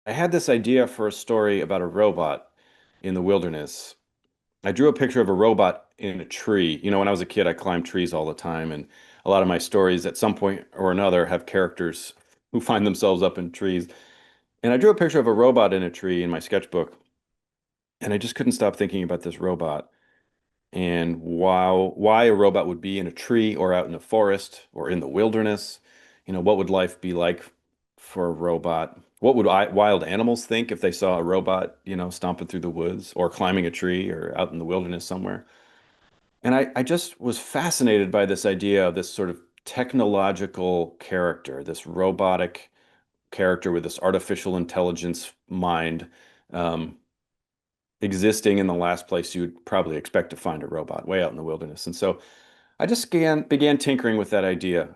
I had this idea for a story about a robot in the wilderness. I drew a picture of a robot in a tree. When I was a kid, I climbed trees all the time, and a lot of my stories at some point or another have characters who find themselves up in trees. And I drew a picture of a robot in a tree in my sketchbook, and I just couldn't stop thinking about this robot and why a robot would be in a tree or out in a forest or in the wilderness. What would life be like for a robot? What would wild animals think if they saw a robot, stomping through the woods or climbing a tree or out in the wilderness somewhere? And I just was fascinated by this idea of this sort of technological character, this robotic character with this artificial intelligence mind. Um, Existing in the last place you'd probably expect to find a robot, way out in the wilderness. And so I just began tinkering with that idea.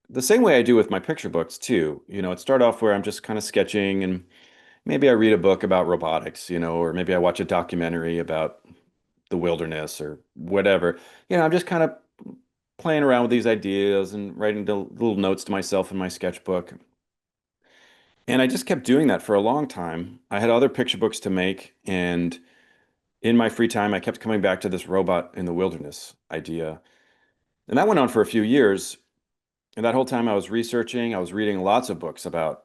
The same way I do with my picture books too. It start off where I'm just kind of sketching and maybe I read a book about robotics, or maybe I watch a documentary about the wilderness or whatever. I'm just kind of playing around with these ideas and writing the little notes to myself in my sketchbook. And I just kept doing that for a long time. I had other picture books to make, and in my free time, I kept coming back to this robot in the wilderness idea. And that went on for a few years. And that whole time I was researching, I was reading lots of books about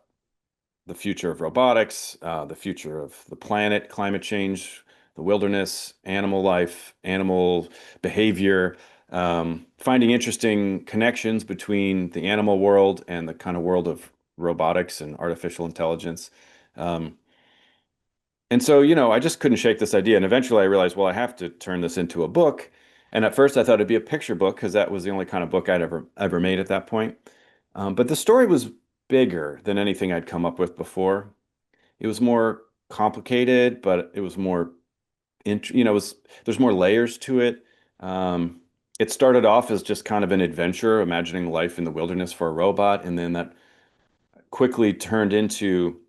the future of robotics, the future of the planet, climate change, the wilderness, animal life, animal behavior, finding interesting connections between the animal world and the kind of world of robotics and artificial intelligence. Um, and so, I just couldn't shake this idea. And eventually I realized, well, I have to turn this into a book. And at first I thought it'd be a picture book because that was the only kind of book I'd ever made at that point. But the story was bigger than anything I'd come up with before. It was more complicated, but it was more, there's more layers to it. Um, it started off as just kind of an adventure, imagining life in the wilderness for a robot, and then that quickly turned into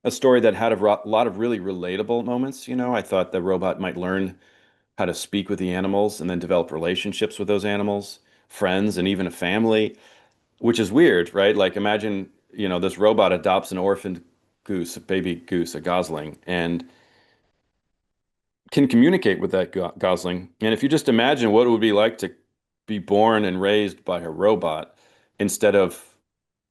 a story that had a lot of really relatable moments. I thought the robot might learn how to speak with the animals and then develop relationships with those animals, friends, and even a family, which is weird, right? Like imagine, this robot adopts an orphaned goose, a baby goose, a gosling, and can communicate with that gosling. And if you just imagine what it would be like to be born and raised by a robot instead of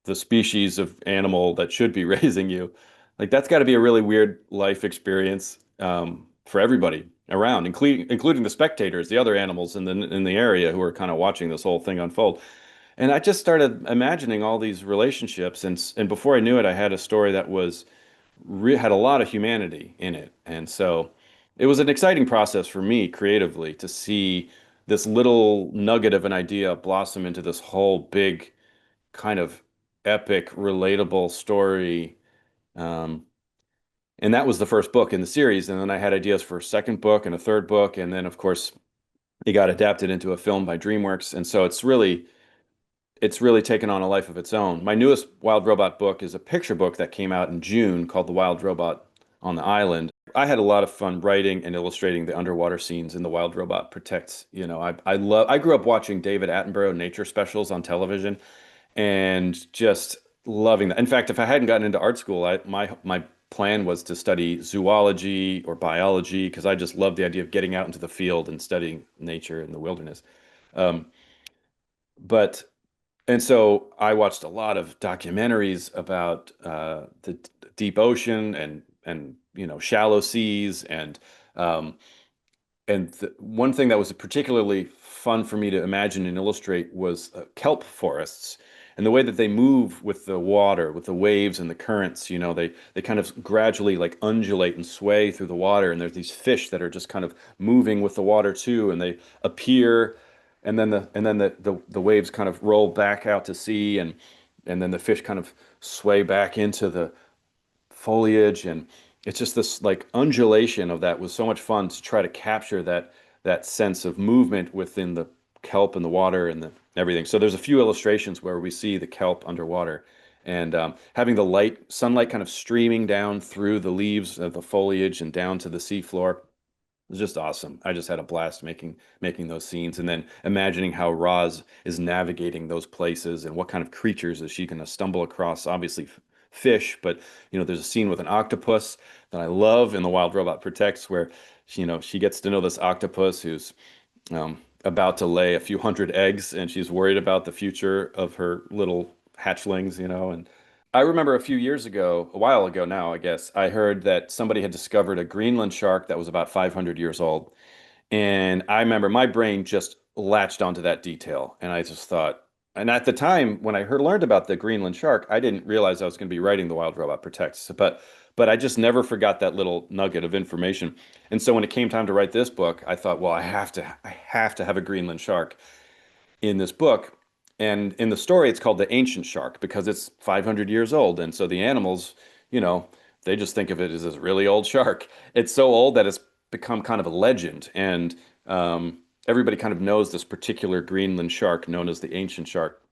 the species of animal that should be raising you. Like that's got to be a really weird life experience for everybody around, including the spectators, the other animals in the area who are kind of watching this whole thing unfold. And I just started imagining all these relationships, and before I knew it, I had a story that had a lot of humanity in it. And so it was an exciting process for me creatively to see this little nugget of an idea blossom into this whole big kind of epic, relatable story. Um, and that was the first book in the series. And then I had ideas for a second book and a third book. And then, of course, it got adapted into a film by DreamWorks. And so it's really taken on a life of its own. My newest Wild Robot book is a picture book that came out in June called The Wild Robot on the Island. I had a lot of fun writing and illustrating the underwater scenes in The Wild Robot Protects. I grew up watching David Attenborough nature specials on television and just loving that. In fact, if I hadn't gotten into art school, my plan was to study zoology or biology because I just love the idea of getting out into the field and studying nature in the wilderness. Um, but and so I watched a lot of documentaries about the deep ocean and shallow seas um, and one thing that was particularly fun for me to imagine and illustrate was kelp forests and the way that they move with the water, with the waves and the currents. They kind of gradually like undulate and sway through the water, and there's these fish that are just kind of moving with the water too, and they appear, and then the waves kind of roll back out to sea, and then the fish kind of sway back into the foliage, and it's just this like undulation of that was so much fun to try to capture that sense of movement within the kelp and the water and everything. So there's a few illustrations where we see the kelp underwater, and having the sunlight kind of streaming down through the leaves of the foliage and down to the seafloor. It was just awesome. I just had a blast making those scenes, and then imagining how Roz is navigating those places and what kind of creatures is she going to stumble across. Obviously, fish, but there's a scene with an octopus that I love in The Wild Robot Protects where she gets to know this octopus who's about to lay a few hundred eggs, and she's worried about the future of her little hatchlings. And I remember a few years ago, a while ago now, I guess, I heard that somebody had discovered a Greenland shark that was about 500 years old. And I remember my brain just latched onto that detail. And I just thought, and at the time when I learned about the Greenland shark, I didn't realize I was going to be writing The Wild Robot Protects. But I just never forgot that little nugget of information. And so when it came time to write this book, I thought, well, I have to have a Greenland shark in this book. And in the story, it's called the ancient shark because it's 500 years old. And so the animals, you know, they just think of it as this really old shark. It's so old that it's become kind of a legend. And everybody kind of knows this particular Greenland shark known as the ancient shark.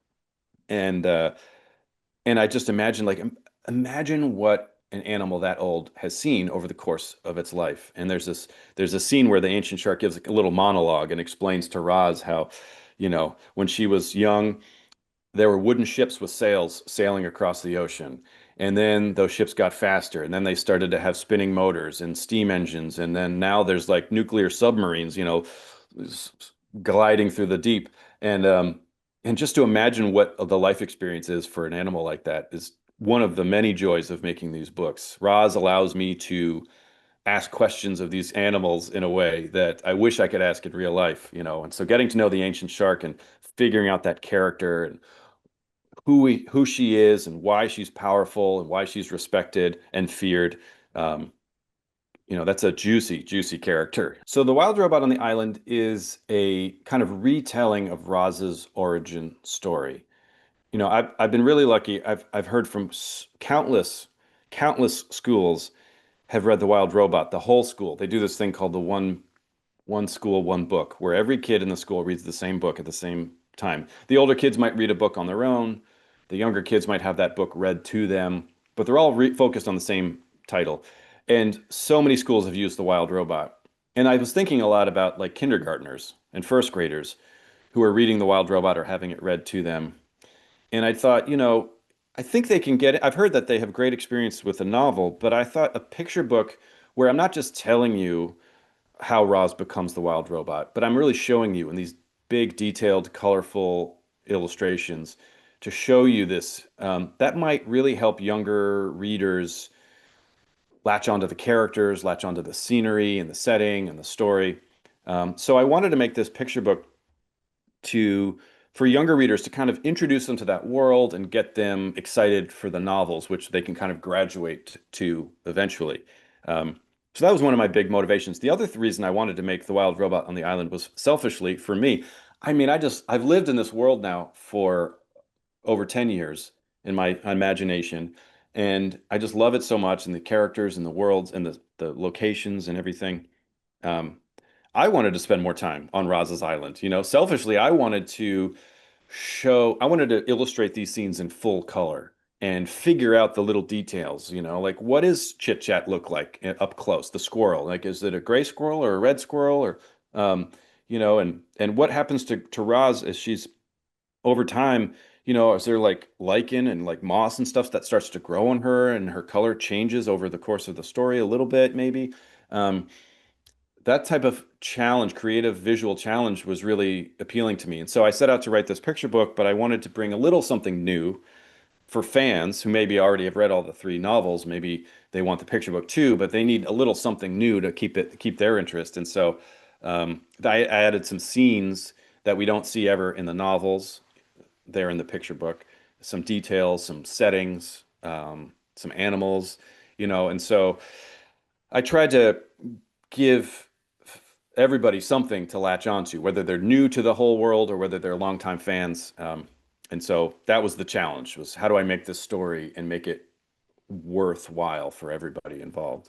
And and I just imagine imagine what an animal that old has seen over the course of its life. And there's a scene where the ancient shark gives a little monologue and explains to Roz how, when she was young, there were wooden ships with sails sailing across the ocean. And then those ships got faster, and then they started to have spinning motors and steam engines, and then now there's like nuclear submarines, s- gliding through the deep. And and just to imagine what the life experience is for an animal like that is one of the many joys of making these books. Roz allows me to ask questions of these animals in a way that I wish I could ask in real life. And so getting to know the ancient shark and figuring out that character and who she is and why she's powerful and why she's respected and feared. Um, that's a juicy, juicy character. So The Wild Robot on the Island is a kind of retelling of Roz's origin story. I've been really lucky. I've heard from countless schools have read The Wild Robot, the whole school. They do this thing called the one school, one book, where every kid in the school reads the same book at the same time. The older kids might read a book on their own. The younger kids might have that book read to them, but they're all focused on the same title. And so many schools have used The Wild Robot. And I was thinking a lot about like kindergartners and first graders who are reading The Wild Robot or having it read to them. And I thought, I think they can get it. I've heard that they have great experience with a novel, but I thought a picture book where I'm not just telling you how Roz becomes the wild robot, but I'm really showing you in these big, detailed, colorful illustrations to show you this. That might really help younger readers latch onto the characters, latch onto the scenery and the setting and the story. So I wanted to make this picture book to for younger readers to kind of introduce them to that world and get them excited for the novels, which they can kind of graduate to eventually. So that was one of my big motivations. The other reason I wanted to make The Wild Robot on the Island was selfishly for me. I mean, I've lived in this world now for over 10 years in my imagination, and I just love it so much, and the characters and the worlds and the locations and everything. Um, I wanted to spend more time on Roz's Island. Selfishly, I wanted to illustrate these scenes in full color and figure out the little details, like what does Chit Chat look like up close, the squirrel? Like, is it a gray squirrel or a red squirrel or, and what happens to Roz as she's over time, is there like lichen and like moss and stuff that starts to grow on her and her color changes over the course of the story a little bit, maybe? Um, that type of challenge, creative visual challenge, was really appealing to me. And so I set out to write this picture book, but I wanted to bring a little something new for fans who maybe already have read all the three novels. Maybe they want the picture book too, but they need a little something new to keep their interest. And so I added some scenes that we don't see ever in the novels there in the picture book, some details, some settings, some animals, and so I tried to give everybody something to latch onto, whether they're new to the whole world or whether they're longtime fans. And so that was the challenge: was how do I make this story and make it worthwhile for everybody involved?